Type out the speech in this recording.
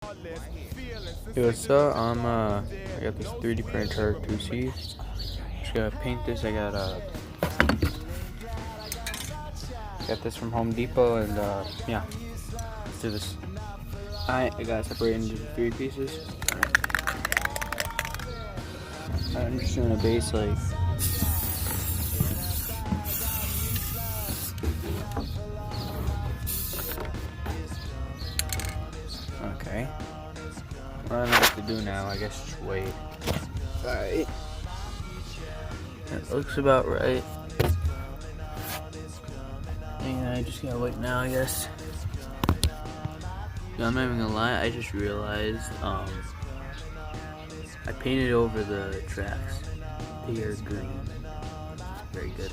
Hey, what's up? I got this 3D printer 2C. Just gotta paint this. I got this from Home Depot, and yeah, let's do this. Alright, I got it separated into 3 pieces. I'm just doing a base like. Okay. What I don't know what to do now. I guess just wait. Alright. That looks about right. And I just gotta wait now, I guess. I'm not even gonna lie, I just realized I painted over the tracks. They are green. Very good.